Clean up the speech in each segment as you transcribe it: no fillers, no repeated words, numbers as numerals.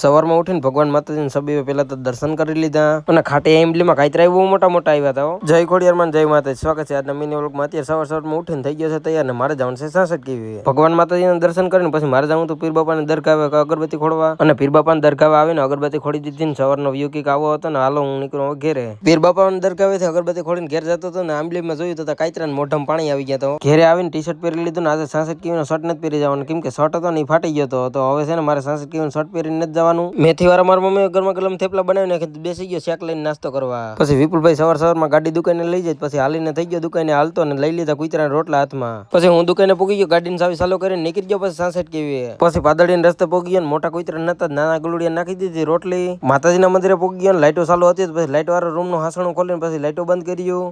સવારમાં ઉઠીને ભગવાન માતાજીને સબીએ પહેલા તો દર્શન કરી લીધા અને ખાટી એમ્બલીમાં કાંઈ બહુ મોટા મોટા આવ્યા હતા. જય ખોડિયારમાં જય માતાજી, સ્વાગત છે આજના મિની વ્લોગમાં. અત્યારે સવારમાં ઉઠીને થઈ ગયો છે તૈયાર ને મારે જવાનું છે 66 કેવી. ભગવાન માતાજીના દર્શન કરીને પછી મારે જવું તો પીર બાપાને દરગાવે અગરબત્તી ખોડવા, અને પીર બાપાને દરગાવે આવીને અગરબત્તી ખોડી દીધી ને સવારનો વ્યૂ કઈક આવો હતો ને હાલો હું નીકળું ઘેરે. પીર બાપાને દરગાવેથી અગરબત્તી ખોડીને ઘેર જતો હતો ને આંબલીમાં જોયું તો કાંઈ મોઢામાં પાણી આવી ગયા. તો ઘેરે આવીને ટી શર્ટ પહેરી લીધું ને આજે 66 કેવીનો શર્ટ નથી પહેરી જવાનું, કેમ કે શર્ટ હતો ને ફાટી ગયો હતો. હવે છે ને મારે 66 કેવીનો શર્ટ પહેરીને નથી જવાનું. મેથી વાળા મારી મમ્મી ગરમા ગરમ થેપલા બનાવી નાખી, બેસી ગયો શેક લઈને નાસ્તો કરવા. પછી વિપુલભાઈ સવારમાં ગાડી દુકાને લઈ જાય, પછી હાલીને થઈ ગયો દુકાને હાલતો ને લઈ લીધા કુતરાના રોટલા હાથમાં. પછી હું દુકાને પૂગી ગયો, ગાડીની ચાવી ચાલુ કરીને નીકળી ગયો. પછી 66 કેવી પછી પાદળીને રસ્તે પૂગી ગયો, મોટા કુતરા નતા, નાના ગલુડિયા નાખી દીધી રોટલી. માતાજીના મંદિરે પૂગી ગયો, લાઈટો ચાલુ હતી. પછી લાઈટ વાળો રૂમ નું હાસણું ખોલીને પછી લાઈટો બંધ કર્યું.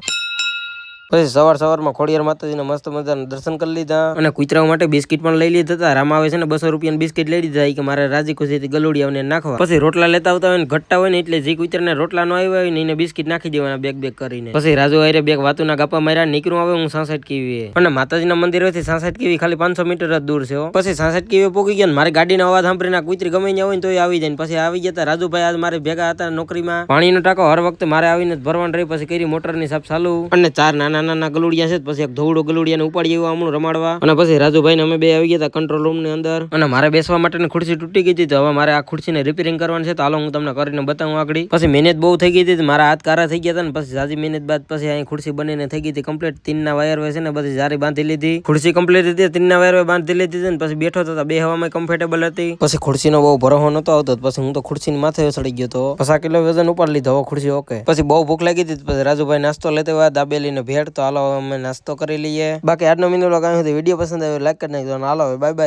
પછી સવારમાં ખોડિયાર માતાજીને મસ્ત મજાના દર્શન કરી લીધા અને કુતરાઓ માટે બિસ્કિટ પણ લઈ લીધા હતા. રામ આવે છે ને 200 રૂપિયાની બિસ્કિટ લઈ લીધા કે મારે રાજી ખુશીથી ગલુડિયાને નાખવા. પછી રોટલા લેતા આવતા હોય ને ઘટતા હોય ને એટલે જે કુતરાને રોટલા નો આવ્યા હોય ને એને બિસ્કિટ નાખી દેવાના બેગ કરીને. પછી રાજુ આરે બેગ વાતુના ગાપા માર્યા, નીકળું આવે હું 66 કેવી. અને માતાજીના મંદિરેથી 66 કેવી ખાલી 500 મીટર જ દૂર છે. પછી 66 કેવી પોગી ગયા, મારે ગાડીનો અવાજ સાંભળીને કુતરી ગમે ત્યાં હોય ને તો આવી જાય. પછી આવી જતા રાજુભાઈ આજ મારે ભેગા હતા નોકરીમાં. પાણીનો ટાંકો હર વખતે મારે આવીને ભરવાનું રહી. પછી કરી મોટરની સાપ ચાલુ અને 4 નાના નાના ગલુડિયા છે. પછી એક ધોવડો ગલુડિયાને ઉપાડી આવ્યો હમણાં રમાડવા. અને પછી રાજુભાઈ ને અમે બે આવી ગયા હતા કંટ્રોલ રૂમ ની અંદર. અને મારે બેસવા માટેની ખુરશી તૂટી ગઈ હતી, તો હવે મારે આ ખુરશીને રિપેરિંગ કરવાની છે. તો હાલો હું તમને કરીને બતાવું આગળ. પછી મહેનત બહુ થઈ ગઈ હતી, મારા હાથ કારા થઈ ગયા હતા ને પછી જાજી મહેનત બાદ પછી અહીં ખુરશી બનીને થઈ ગઈ હતી કમ્પ્લીટ. 3 ના વાયર છે ને બધી જારી બાંધી લીધી, ખુરશી કમ્પ્લીટ હતી. 3 ના વાયર બાંધી લીધી ને પછી બેઠો તો બે હવામાં કમ્ફર્ટેબલ હતી. પછી ખુરશીનો બહુ ભરોસો નતો આવતો, પછી હું તો ખુરશીની માથે ચડી ગયો તો 5 કિલો વજન ઉપાડી લીધો ખુરશી. ઓકે. પછી બહુ ભૂખ લાગી હતી, પછી રાજુભાઈ નાસ્તો લેતે હોય દાબેલીને ભેળ. તો હાલો અમે નાસ્તો કરી લઈએ. બાકી આજનો મિની વ્લોગ આવ્યો, વિડીયો પસંદ આવ્યો લાઈક કરી નાખજો. હાલો બાય બાય.